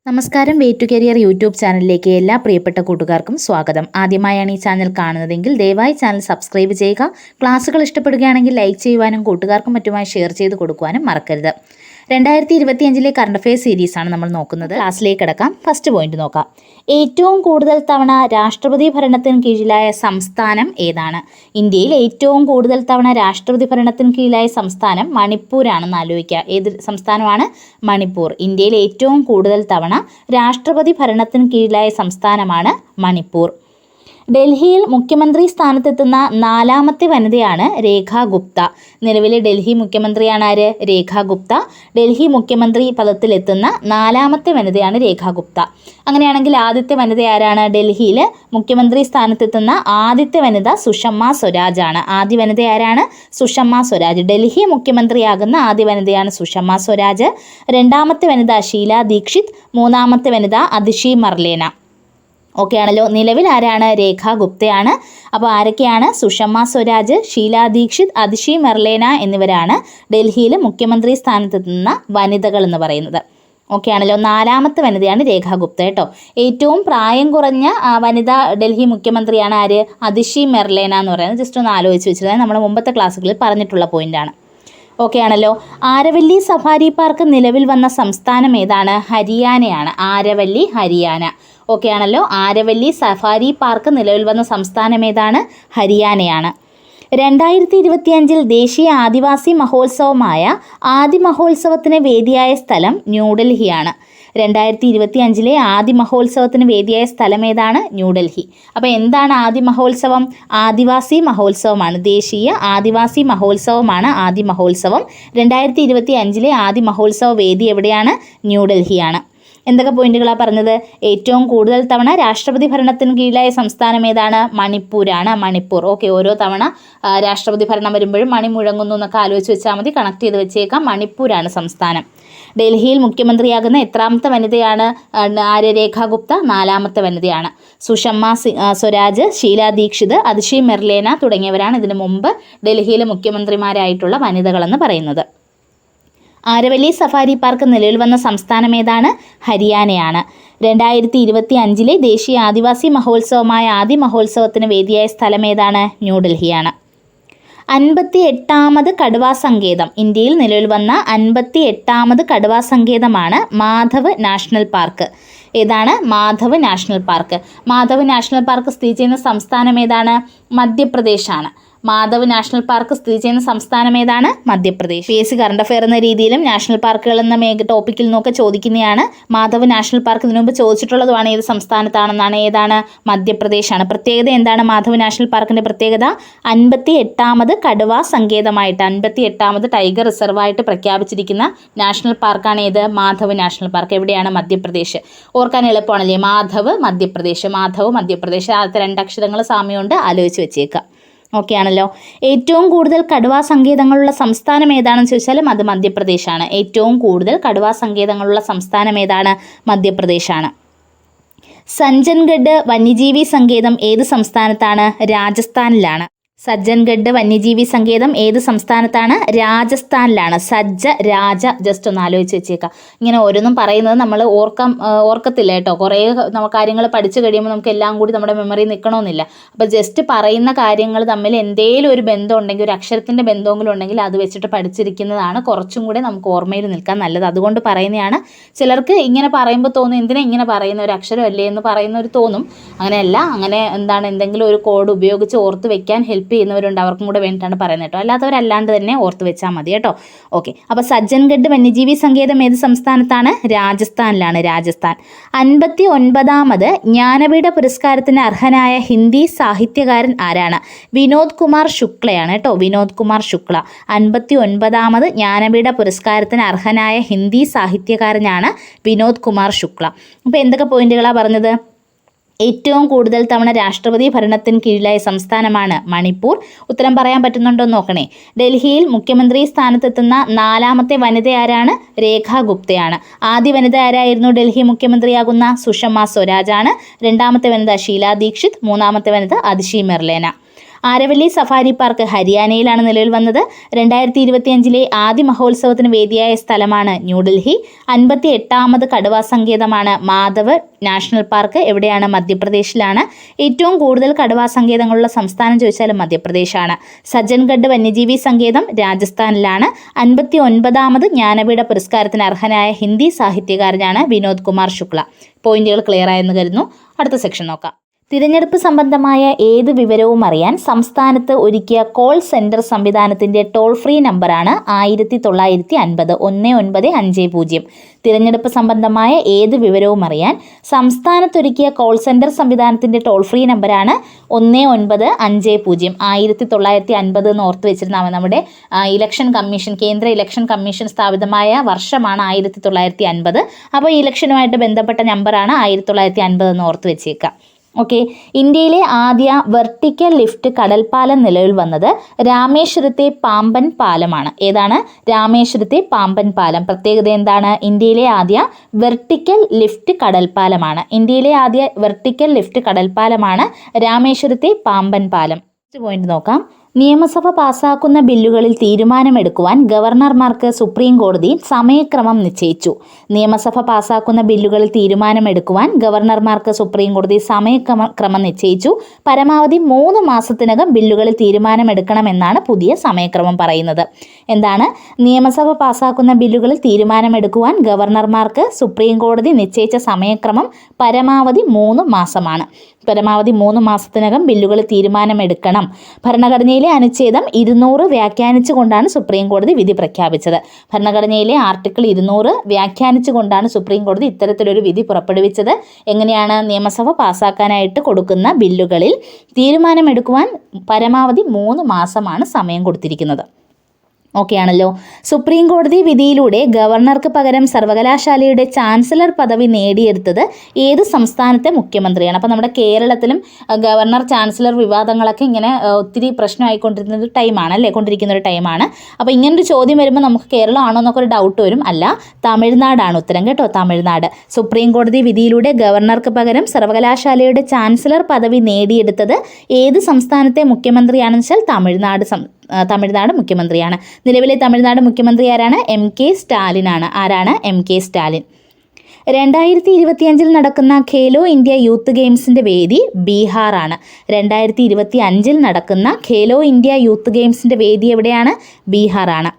നമസ്കാരം. Way to career YouTube ചാനലിലേക്ക് എല്ലാ പ്രിയപ്പെട്ട കൂട്ടുകാർക്കും സ്വാഗതം. ആദ്യമായാണ് ഈ ചാനൽ കാണുന്നതെങ്കിൽ ദയവായി ചാനൽ സബ്സ്ക്രൈബ് ചെയ്യുക. ക്ലാസ്സുകൾ ഇഷ്ടപ്പെടുകയാണെങ്കിൽ ലൈക്ക് ചെയ്യുവാനും കൂട്ടുകാർക്കും മറ്റുമായി ഷെയർ ചെയ്ത് കൊടുക്കുവാനും മറക്കരുത്. 2025 കറണ്ട് അഫയേഴ്സ് സീരീസാണ് നമ്മൾ നോക്കുന്നത്. ക്ലാസ്സിലേക്ക് കിടക്കാം. ഫസ്റ്റ് പോയിന്റ് നോക്കാം. ഏറ്റവും കൂടുതൽ തവണ രാഷ്ട്രപതി ഭരണത്തിന് കീഴിലായ സംസ്ഥാനം ഏതാണ്? ഇന്ത്യയിൽ ഏറ്റവും കൂടുതൽ തവണ രാഷ്ട്രപതി ഭരണത്തിന് കീഴിലായ സംസ്ഥാനം മണിപ്പൂരാണെന്ന് ആലോചിക്കുക. ഏത് സംസ്ഥാനമാണ്? മണിപ്പൂർ. ഇന്ത്യയിൽ ഏറ്റവും കൂടുതൽ തവണ രാഷ്ട്രപതി ഭരണത്തിന് കീഴിലായ സംസ്ഥാനമാണ് മണിപ്പൂർ. ഡൽഹിയിൽ മുഖ്യമന്ത്രി സ്ഥാനത്തെത്തുന്ന 4ാമത്തെ വനിതയാണ് രേഖ ഗുപ്ത. നിലവിലെ ഡൽഹി മുഖ്യമന്ത്രിയാണ് ആര്? രേഖ ഗുപ്ത. ഡൽഹി മുഖ്യമന്ത്രി പദത്തിലെത്തുന്ന 4ാമത്തെ വനിതയാണ് രേഖ ഗുപ്ത. അങ്ങനെയാണെങ്കിൽ ആദ്യത്തെ വനിത ആരാണ്? ഡൽഹിയിൽ മുഖ്യമന്ത്രി സ്ഥാനത്തെത്തുന്ന ആദ്യത്തെ വനിത സുഷമ സ്വരാജ് ആണ്. ആദ്യ വനിത ആരാണ്? സുഷമ സ്വരാജ്. ഡൽഹി മുഖ്യമന്ത്രിയാകുന്ന ആദ്യ വനിതയാണ് സുഷമ സ്വരാജ്. രണ്ടാമത്തെ വനിത ഷീല ദീക്ഷിത്. മൂന്നാമത്തെ വനിത അതിഷി മർലേന. ഓക്കെ ആണല്ലോ. നിലവിൽ ആരാണ്? രേഖ ഗുപ്തയാണ്. അപ്പോൾ ആരൊക്കെയാണ്? സുഷമ സ്വരാജ്, ഷീല ദീക്ഷിത്, അതിഷി മെർലേന എന്നിവരാണ് ഡൽഹിയിൽ മുഖ്യമന്ത്രി സ്ഥാനത്തെത്തുന്ന വനിതകൾ എന്ന് പറയുന്നത്. ഓക്കെ ആണല്ലോ. 4ാമത്തെ വനിതയാണ് രേഖ ഗുപ്ത കേട്ടോ. ഏറ്റവും പ്രായം കുറഞ്ഞ വനിത ഡൽഹി മുഖ്യമന്ത്രിയാണ് ആര്? അതിഷി മെർലേന എന്ന് പറയുന്നത്. ജസ്റ്റ് ഒന്ന് ആലോചിച്ച് വെച്ചിരുന്നത് നമ്മൾ മുമ്പത്തെ ക്ലാസ്സുകളിൽ പറഞ്ഞിട്ടുള്ള പോയിന്റാണ്. ഓക്കെ ആണല്ലോ. ആരവല്ലി സഫാരി പാർക്ക് നിലവിൽ വന്ന സംസ്ഥാനം ഏതാണ്? ഹരിയാനയാണ്. ആരവല്ലി, ഹരിയാന. ഓക്കെ ആണല്ലോ. ആരവല്ലി സഫാരി പാർക്ക് നിലവിൽ വന്ന സംസ്ഥാനം ഏതാണ്? ഹരിയാനയാണ്. 2025 ദേശീയ ആദിവാസി മഹോത്സവമായ ആദി മഹോത്സവത്തിന് വേദിയായ സ്ഥലം ന്യൂഡൽഹിയാണ്. 2025 ആദി മഹോത്സവത്തിന് വേദിയായ സ്ഥലം ഏതാണ്? ന്യൂഡൽഹി. അപ്പോൾ എന്താണ് ആദി മഹോത്സവം? ആദിവാസി മഹോത്സവമാണ്. ദേശീയ ആദിവാസി മഹോത്സവമാണ് ആദി മഹോത്സവം. 2025 ആദി മഹോത്സവ വേദി എവിടെയാണ്? ന്യൂഡൽഹിയാണ്. എന്തൊക്കെ പോയിന്റുകളാണ് പറഞ്ഞത്? ഏറ്റവും കൂടുതൽ തവണ രാഷ്ട്രപതി ഭരണത്തിന് കീഴിലായ സംസ്ഥാനം ഏതാണ്? മണിപ്പൂരാണ്. മണിപ്പൂർ. ഓക്കെ. ഓരോ തവണ രാഷ്ട്രപതി ഭരണം വരുമ്പോഴും മണി മുഴങ്ങുന്നു എന്നൊക്കെ ആലോചിച്ച് വെച്ചാൽ മതി. കണക്ട് ചെയ്ത് വെച്ചേക്കാം. മണിപ്പൂരാണ് സംസ്ഥാനം. ഡൽഹിയിൽ മുഖ്യമന്ത്രിയാകുന്ന എത്രാമത്തെ വനിതയാണ്? ആര്യ? രേഖ ഗുപ്ത 4ാമത്തെ വനിതയാണ്. സുഷമ സ്വരാജ്, ഷീല ദീക്ഷിത്, അതിഷി മെർലേന തുടങ്ങിയവരാണ് ഇതിനു മുമ്പ് ഡൽഹിയിലെ മുഖ്യമന്ത്രിമാരായിട്ടുള്ള വനിതകളെന്ന് പറയുന്നത്. ആരവല്ലി സഫാരി പാർക്ക് നിലവിൽ വന്ന സംസ്ഥാനം ഏതാണ്? ഹരിയാനയാണ്. 2025 ദേശീയ ആദിവാസി മഹോത്സവമായ ആദി മഹോത്സവത്തിന് വേദിയായ സ്ഥലം ഏതാണ്? ന്യൂഡൽഹിയാണ്. 58ാമത് കടുവാ സങ്കേതം. ഇന്ത്യയിൽ നിലവിൽ വന്ന 58ാമത് കടുവാ സങ്കേതമാണ് മാധവ് നാഷണൽ പാർക്ക്. ഏതാണ്? Madhav national park. Madhav national park സ്ഥിതി ചെയ്യുന്ന സംസ്ഥാനം ഏതാണ്? മധ്യപ്രദേശാണ്. മാധവ് നാഷണൽ പാർക്ക് സ്ഥിതി ചെയ്യുന്ന സംസ്ഥാനം ഏതാണ്? മധ്യപ്രദേശ്. PSC കറണ്ട് അഫെയർ എന്ന രീതിയിലും നാഷണൽ പാർക്കുകൾ എന്ന ടോപ്പിക്കിൽ നിന്നൊക്കെ ചോദിക്കുന്നതാണ്. മാധവ് നാഷണൽ പാർക്ക് ഇതിനു മുമ്പ് ചോദിച്ചിട്ടുള്ളതുമാണ്. ഏത് സംസ്ഥാനത്താണെന്നാണ്? ഏതാണ്? മധ്യപ്രദേശാണ്. പ്രത്യേകത എന്താണ് മാധവ് നാഷണൽ പാർക്കിൻ്റെ പ്രത്യേകത? 58ാമത് കടുവാ സങ്കേതമായിട്ട് 58ാമത് ടൈഗർ റിസർവായിട്ട് പ്രഖ്യാപിച്ചിരിക്കുന്ന നാഷണൽ പാർക്കാണ് ഏത്? Madhav national park. എവിടെയാണ്? മധ്യപ്രദേശ്. ഓർക്കാൻ എളുപ്പമാണല്ലേ? മാധവ് മധ്യപ്രദേശ്. മാധവ് മധ്യപ്രദേശ്. ആദ്യത്തെ 2 അക്ഷരങ്ങൾ സാമ്യമുണ്ട്. ആലോചിച്ച് വെച്ചേക്കുക. ഓക്കെ ആണല്ലോ. ഏറ്റവും കൂടുതൽ കടുവാ സങ്കേതങ്ങളുള്ള സംസ്ഥാനം ഏതാണെന്ന് ചോദിച്ചാലും അത് മധ്യപ്രദേശാണ്. ഏറ്റവും കൂടുതൽ കടുവാ സങ്കേതങ്ങളുള്ള സംസ്ഥാനം ഏതാണ്? മധ്യപ്രദേശാണ്. സജ്ജൻഗഡ് വന്യജീവി സങ്കേതം ഏത് സംസ്ഥാനത്താണ്? രാജസ്ഥാനിലാണ്. സജ്ജൻഗഡ് വന്യജീവി സങ്കേതം ഏത് സംസ്ഥാനത്താണ്? രാജസ്ഥാനിലാണ്. രാജ ജസ്റ്റ് ഒന്ന് ആലോചിച്ച് വെച്ചേക്കാം. ഇങ്ങനെ ഓരോന്നും പറയുന്നത് നമ്മൾ ഓർക്കത്തില്ല കേട്ടോ. കുറേ കാര്യങ്ങൾ പഠിച്ചു കഴിയുമ്പോൾ നമുക്ക് എല്ലാം കൂടി നമ്മുടെ മെമ്മറി നിൽക്കണമെന്നില്ല. അപ്പോൾ ജസ്റ്റ് പറയുന്ന കാര്യങ്ങൾ തമ്മിൽ എന്തെങ്കിലും ഒരു ബന്ധം ഉണ്ടെങ്കിൽ, ഒരു അക്ഷരത്തിൻ്റെ ബന്ധമെങ്കിലും ഉണ്ടെങ്കിൽ അത് വെച്ചിട്ട് പഠിച്ചിരിക്കുന്നതാണ് കുറച്ചും കൂടെ നമുക്ക് ഓർമ്മയിൽ നിൽക്കാൻ നല്ലത്. അതുകൊണ്ട് പറയുന്നതാണ്. ചിലർക്ക് ഇങ്ങനെ പറയുമ്പോൾ തോന്നും എന്തിനാ ഇങ്ങനെ പറയുന്ന, ഒരു അക്ഷരമല്ലേ എന്ന് പറയുന്നവർ തോന്നും. അങ്ങനെയല്ല. അങ്ങനെ എന്തെങ്കിലും ഒരു കോഡ് ഉപയോഗിച്ച് ഓർത്ത് വെക്കാൻ ഹെൽപ്പ് ചെയ്യുന്നവരുണ്ട്. അവർക്കും കൂടെ വേണ്ടിയിട്ടാണ് പറയുന്നത് കേട്ടോ. അല്ലാത്തവരല്ലാണ്ട് തന്നെ ഓർത്ത് വെച്ചാൽ മതി കേട്ടോ. ഓക്കെ. അപ്പോൾ സജ്ജൻഗഡ് വന്യജീവി സങ്കേതം ഏത് സംസ്ഥാനത്താണ്? രാജസ്ഥാനിലാണ്. രാജസ്ഥാൻ. 59ാമത് ജ്ഞാനപീഠ പുരസ്കാരത്തിന് അർഹനായ ഹിന്ദി സാഹിത്യകാരൻ ആരാണ്? വിനോദ് കുമാർ ശുക്ലയാണ് കേട്ടോ. വിനോദ് കുമാർ ശുക്ല. 59ാമത് ജ്ഞാനപീഠ പുരസ്കാരത്തിന് അർഹനായ ഹിന്ദി സാഹിത്യകാരനാണ് വിനോദ് കുമാർ ശുക്ല. അപ്പോൾ എന്തൊക്കെ പോയിന്റുകളാണ് പറഞ്ഞത്? ഏറ്റവും കൂടുതൽ തവണ രാഷ്ട്രപതി ഭരണത്തിന് കീഴിലായ സംസ്ഥാനമാണ് മണിപ്പൂർ. ഉത്തരം പറയാൻ പറ്റുന്നുണ്ടോ എന്ന് നോക്കണേ. ഡൽഹിയിൽ മുഖ്യമന്ത്രി സ്ഥാനത്തെത്തുന്ന 4ാമത്തെ വനിത ആരാണ്? രേഖ ഗുപ്തയാണ്. ആദ്യ വനിത ആരായിരുന്നു? ഡൽഹി മുഖ്യമന്ത്രിയാകുന്ന സുഷമ സ്വരാജാണ്. 2ാമത്തെ വനിത ഷീല ദീക്ഷിത്. 3ാമത്തെ വനിത അതിഷി മെർലേന. ആരവല്ലി സഫാരി പാർക്ക് ഹരിയാനയിലാണ് നിലവിൽ വന്നത്. 2025 ആദ്യ മഹോത്സവത്തിന് വേദിയായ സ്ഥലമാണ് ന്യൂഡൽഹി. 58ാമത് കടുവാ സങ്കേതമാണ് മാധവ് നാഷണൽ പാർക്ക്. എവിടെയാണ്? മധ്യപ്രദേശിലാണ്. ഏറ്റവും കൂടുതൽ കടുവാ സങ്കേതങ്ങളുള്ള സംസ്ഥാനം ചോദിച്ചാലും മധ്യപ്രദേശാണ്. സജ്ജൻഗഡ് വന്യജീവി സങ്കേതം രാജസ്ഥാനിലാണ്. 59ാമത് ജ്ഞാനപീഠ പുരസ്കാരത്തിന് അർഹനായ ഹിന്ദി സാഹിത്യകാരനാണ് വിനോദ് കുമാർ ശുക്ല. പോയിന്റുകൾ ക്ലിയർ ആയെന്ന് കരുതുന്നു. അടുത്ത സെക്ഷൻ നോക്കാം. തിരഞ്ഞെടുപ്പ് സംബന്ധമായ ഏത് വിവരവും അറിയാൻ സംസ്ഥാനത്ത് ഒരുക്കിയ കോൾ സെൻറ്റർ സംവിധാനത്തിൻ്റെ ടോൾ ഫ്രീ നമ്പറാണ് 1950 1950. തിരഞ്ഞെടുപ്പ് സംബന്ധമായ ഏത് വിവരവും അറിയാൻ സംസ്ഥാനത്തൊരുക്കിയ കോൾ സെൻറ്റർ സംവിധാനത്തിൻ്റെ ടോൾ ഫ്രീ നമ്പറാണ് 1950. 1950 എന്ന് ഓർത്ത് വെച്ചിരുന്നാൽ നമ്മുടെ ഇലക്ഷൻ കമ്മീഷൻ, കേന്ദ്ര ഇലക്ഷൻ കമ്മീഷൻ സ്ഥാപിതമായ വർഷമാണ് 1950. അപ്പോൾ ഇലക്ഷനുമായിട്ട് ബന്ധപ്പെട്ട നമ്പറാണ് 1950 എന്ന് ഓർത്ത് വെച്ചേക്കുക. ഓക്കെ. ഇന്ത്യയിലെ ആദ്യ വെർട്ടിക്കൽ ലിഫ്റ്റ് കടൽപ്പാലം നിലവിൽ വന്നത് രാമേശ്വരത്തെ പാമ്പൻ പാലമാണ്. ഏതാണ്? രാമേശ്വരത്തെ പാമ്പൻ പാലം. പ്രത്യേകത എന്താണ്? ഇന്ത്യയിലെ ആദ്യ വെർട്ടിക്കൽ ലിഫ്റ്റ് കടൽപ്പാലമാണ്. ഇന്ത്യയിലെ ആദ്യ വെർട്ടിക്കൽ ലിഫ്റ്റ് കടൽപ്പാലമാണ് രാമേശ്വരത്തെ പാമ്പൻ പാലം. പോയിന്റ് നോക്കാം. നിയമസഭ പാസാക്കുന്ന ബില്ലുകളിൽ തീരുമാനമെടുക്കുവാൻ ഗവർണർമാർക്ക് സുപ്രീം കോടതി സമയക്രമം നിശ്ചയിച്ചു. നിയമസഭ പാസാക്കുന്ന ബില്ലുകളിൽ തീരുമാനമെടുക്കുവാൻ ഗവർണർമാർക്ക് സുപ്രീം കോടതി സമയക്രമം നിശ്ചയിച്ചു. പരമാവധി 3 മാസത്തിനകം ബില്ലുകളിൽ തീരുമാനമെടുക്കണമെന്നാണ് പുതിയ സമയക്രമം പറയുന്നത്. എന്താണ്? നിയമസഭ പാസാക്കുന്ന ബില്ലുകളിൽ തീരുമാനമെടുക്കുവാൻ ഗവർണർമാർക്ക് സുപ്രീം കോടതി നിശ്ചയിച്ച സമയക്രമം പരമാവധി 3 മാസമാണ്. പരമാവധി 3 മാസത്തിനകം ബില്ലുകളിൽ തീരുമാനമെടുക്കണം. ഭരണഘടനയിലെ അനുച്ഛേദം 200 വ്യാഖ്യാനിച്ചുകൊണ്ടാണ് സുപ്രീം കോടതി വിധി പ്രഖ്യാപിച്ചത്. ഭരണഘടനയിലെ ആർട്ടിക്കിൾ 200 വ്യാഖ്യാനിച്ചുകൊണ്ടാണ് സുപ്രീം കോടതി ഇത്തരത്തിലൊരു വിധി പുറപ്പെടുവിച്ചത്. എങ്ങനെയാണ്? നിയമസഭ പാസ്സാക്കാനായിട്ട് കൊടുക്കുന്ന ബില്ലുകളിൽ തീരുമാനമെടുക്കുവാൻ പരമാവധി 3 മാസമാണ് സമയം കൊടുത്തിരിക്കുന്നത്. ഓക്കെ ആണല്ലോ. സുപ്രീം കോടതി വിധിയിലൂടെ ഗവർണർക്ക് പകരം സർവകലാശാലയുടെ ചാൻസലർ പദവി നേടിയെടുത്തത് ഏത് സംസ്ഥാനത്തെ മുഖ്യമന്ത്രിയാണ്? അപ്പോൾ നമ്മുടെ കേരളത്തിലും ഗവർണർ ചാൻസലർ വിവാദങ്ങളൊക്കെ ഇങ്ങനെ ഒത്തിരി പ്രശ്നമായിക്കൊണ്ടിരുന്ന ഒരു ടൈമാണ് അല്ലേ, കൊണ്ടിരിക്കുന്ന ഒരു ടൈമാണ്. അപ്പോൾ ഇങ്ങനൊരു ചോദ്യം വരുമ്പോൾ നമുക്ക് കേരളം ആണോ എന്നൊക്കെ ഒരു ഡൗട്ട് വരും. അല്ല, തമിഴ്നാടാണ് ഉത്തരം കേട്ടോ. തമിഴ്നാട്. സുപ്രീം കോടതി വിധിയിലൂടെ ഗവർണർക്ക് പകരം സർവകലാശാലയുടെ ചാൻസലർ പദവി നേടിയെടുത്തത് ഏത് സംസ്ഥാനത്തെ മുഖ്യമന്ത്രിയാണെന്ന് വെച്ചാൽ തമിഴ്നാട് മുഖ്യമന്ത്രിയാണ്. നിലവിലെ തമിഴ്നാട് മുഖ്യമന്ത്രി ആരാണ്? MK സ്റ്റാലിനാണ്. ആരാണ്? MK സ്റ്റാലിൻ. 2025 നടക്കുന്ന ഖേലോ ഇന്ത്യ യൂത്ത് ഗെയിംസിൻ്റെ വേദി ബീഹാറാണ്. 2025 നടക്കുന്ന ഖേലോ ഇന്ത്യ യൂത്ത് ഗെയിംസിൻ്റെ വേദി എവിടെയാണ്? ബീഹാറാണ്.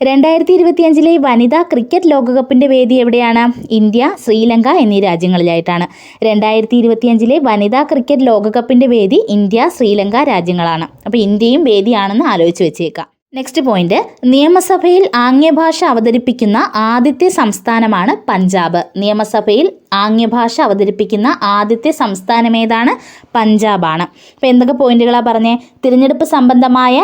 2025 വനിതാ ക്രിക്കറ്റ് ലോകകപ്പിൻ്റെ വേദി എവിടെയാണ്? ഇന്ത്യ, ശ്രീലങ്ക എന്നീ രാജ്യങ്ങളിലായിട്ടാണ്. 2025 വനിതാ ക്രിക്കറ്റ് ലോകകപ്പിൻ്റെ വേദി ഇന്ത്യ, ശ്രീലങ്ക രാജ്യങ്ങളാണ്. അപ്പോൾ ഇന്ത്യയും വേദിയാണെന്ന് ആലോചിച്ച് വെച്ചേക്കാം. Next point. നിയമസഭയിൽ ആംഗ്യഭാഷ അവതരിപ്പിക്കുന്ന ആദ്യത്തെ സംസ്ഥാനമാണ് പഞ്ചാബ്. നിയമസഭയിൽ ആംഗ്യഭാഷ അവതരിപ്പിക്കുന്ന ആദ്യത്തെ സംസ്ഥാനം ഏതാണ്? പഞ്ചാബാണ്. അപ്പോൾ എന്തൊക്കെ പോയിന്റുകളാണ് പറഞ്ഞേ? തിരഞ്ഞെടുപ്പ് സംബന്ധമായ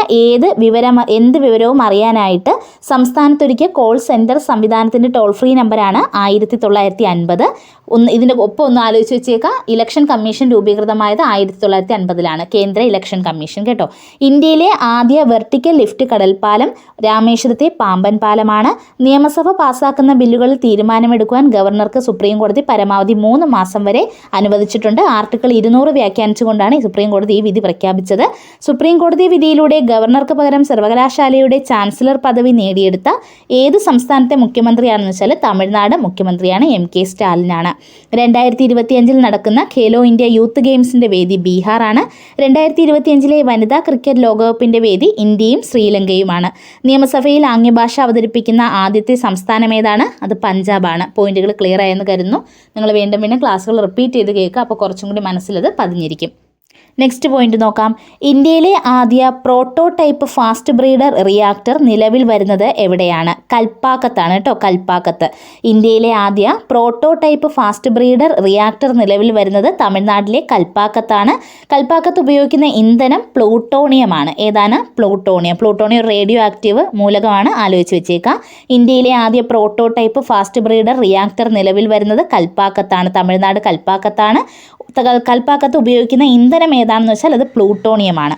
എന്ത് വിവരവും അറിയാനായിട്ട് സംസ്ഥാനത്തൊരുക്കിയ കോൾ സെൻറ്റർ സംവിധാനത്തിൻ്റെ ടോൾ ഫ്രീ നമ്പറാണ് 1950. ഇതിൻ്റെ ഒപ്പം ഒന്ന് ആലോചിച്ച് വെച്ചേക്കാം. ഇലക്ഷൻ കമ്മീഷൻ രൂപീകൃതമായത് 1950 കേന്ദ്ര ഇലക്ഷൻ കമ്മീഷൻ കേട്ടോ. ഇന്ത്യയിലെ ആദ്യ വെർട്ടിക്കൽ ലിഫ്റ്റ് കടൽപ്പാലം രാമേശ്വരത്തെ പാമ്പൻ പാലമാണ്. നിയമസഭ പാസ്സാക്കുന്ന ബില്ലുകളിൽ തീരുമാനമെടുക്കുവാൻ ഗവർണർക്ക് സുപ്രീം കോടതി പരമാവധി 3 മാസം വരെ അനുവദിച്ചിട്ടുണ്ട്. ആർട്ടിക്കിൾ 200 വ്യാഖ്യാനിച്ചുകൊണ്ടാണ് സുപ്രീം കോടതി ഈ വിധി പ്രഖ്യാപിച്ചത്. സുപ്രീം കോടതി വിധിയിലൂടെ ഗവർണർക്ക് പകരം സർവകലാശാലയുടെ ചാൻസലർ പദവി നേടിയെടുത്ത ഏത് സംസ്ഥാനത്തെ മുഖ്യമന്ത്രിയാണെന്ന് വെച്ചാൽ തമിഴ്നാട് മുഖ്യമന്ത്രിയാണ്. MK സ്റ്റാലിനാണ്. 2025 നടക്കുന്ന ഖേലോ ഇന്ത്യ യൂത്ത് ഗെയിംസിൻ്റെ വേദി ബീഹാറാണ്. 2025 വനിതാ ക്രിക്കറ്റ് ലോകകപ്പിൻ്റെ വേദി ഇന്ത്യയും ശ്രീലങ്കയുമാണ്. നിയമസഭയിൽ ആംഗ്യഭാഷ അവതരിപ്പിക്കുന്ന ആദ്യത്തെ സംസ്ഥാനം ഏതാണ്? അത് പഞ്ചാബാണ്. പോയിന്റുകൾ ക്ലിയർ ആയെന്ന് കരുതുന്നു. നിങ്ങൾ വീണ്ടും ക്ലാസ്സുകൾ റിപ്പീറ്റ് ചെയ്ത് കേൾക്കുക. അപ്പോൾ കുറച്ചും കൂടി മനസ്സിലത് പതിഞ്ഞിരിക്കും. നെക്സ്റ്റ് പോയിന്റ് നോക്കാം. ഇന്ത്യയിലെ ആദ്യ പ്രോട്ടോടൈപ്പ് ഫാസ്റ്റ് ബ്രീഡർ റിയാക്ടർ നിലവിൽ വരുന്നത് എവിടെയാണ്? കൽപ്പാക്കത്താണ് കേട്ടോ. കൽപ്പാക്കത്ത്. ഇന്ത്യയിലെ ആദ്യ പ്രോട്ടോടൈപ്പ് ഫാസ്റ്റ് ബ്രീഡർ റിയാക്ടർ നിലവിൽ വരുന്നത് തമിഴ്നാട്ടിലെ കൽപ്പാക്കത്താണ്. കൽപ്പാക്കത്ത് ഉപയോഗിക്കുന്ന ഇന്ധനം പ്ലൂട്ടോണിയമാണ്. ഏതാണ്? പ്ലൂട്ടോണിയം. പ്ലൂട്ടോണിയം റേഡിയോ ആക്റ്റീവ് മൂലകമാണ്. ആലോചിച്ച് വെച്ചേക്കാം. ഇന്ത്യയിലെ ആദ്യ പ്രോട്ടോടൈപ്പ് ഫാസ്റ്റ് ബ്രീഡർ റിയാക്ടർ നിലവിൽ വരുന്നത് കൽപ്പാക്കത്താണ്. തമിഴ്നാട് കൽപ്പാക്കത്താണ്. കൽപ്പാക്കത്ത് ഉപയോഗിക്കുന്ന ഇന്ധനം ഏതാണെന്ന് വെച്ചാൽ അത് പ്ലൂട്ടോണിയമാണ്.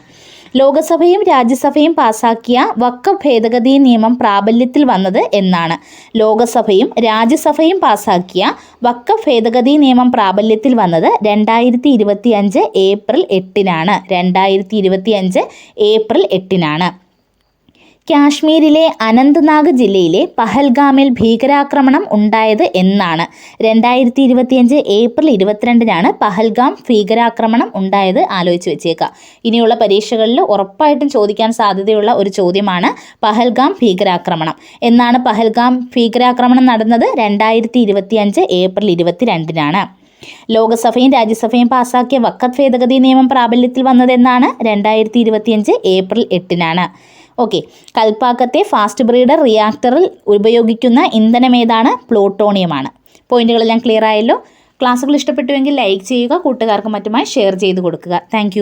ലോകസഭയും രാജ്യസഭയും പാസാക്കിയ വഖഫ് ഭേദഗതി നിയമം പ്രാബല്യത്തിൽ വന്നത് എന്നാണ്? ലോകസഭയും രാജ്യസഭയും പാസാക്കിയ വഖഫ് ഭേദഗതി നിയമം പ്രാബല്യത്തിൽ വന്നത് 2025 ഏപ്രിൽ 8-നാണ്. 2025 ഏപ്രിൽ 8-നാണ്. കാശ്മീരിലെ അനന്ത്നാഗ് ജില്ലയിലെ പഹൽഗാമിൽ ഭീകരാക്രമണം ഉണ്ടായത് എന്നാണ്? 2025 ഏപ്രിൽ 22-നാണ് പഹൽഗാം ഭീകരാക്രമണം ഉണ്ടായത്. ആലോചിച്ച് വെച്ചേക്കുക. ഇനിയുള്ള പരീക്ഷകളിൽ ഉറപ്പായിട്ടും ചോദിക്കാൻ സാധ്യതയുള്ള ഒരു ചോദ്യമാണ് പഹൽഗാം ഭീകരാക്രമണം. എന്നാണ് പഹൽഗാം ഭീകരാക്രമണം നടന്നത്? 2025 ഏപ്രിൽ 22-നാണ്. ലോകസഭയും രാജ്യസഭയും പാസാക്കിയ വഖഫ് ഭേദഗതി നിയമം പ്രാബല്യത്തിൽ വന്നതെന്നാണ്? 2025 ഏപ്രിൽ 8-നാണ്. ഓക്കെ. കൽപ്പാക്കത്തെ ഫാസ്റ്റ് ബ്രീഡർ റിയാക്ടറിൽ ഉപയോഗിക്കുന്ന ഇന്ധനം ഏതാണ്? പ്ലൂട്ടോണിയമാണ്. പോയിന്റുകളെല്ലാം ക്ലിയർ ആയല്ലോ. ക്ലാസ്സുകൾ ഇഷ്ടപ്പെട്ടുവെങ്കിൽ ലൈക്ക് ചെയ്യുക, കൂട്ടുകാർക്കും മറ്റുമായി ഷെയർ ചെയ്ത് കൊടുക്കുക. താങ്ക്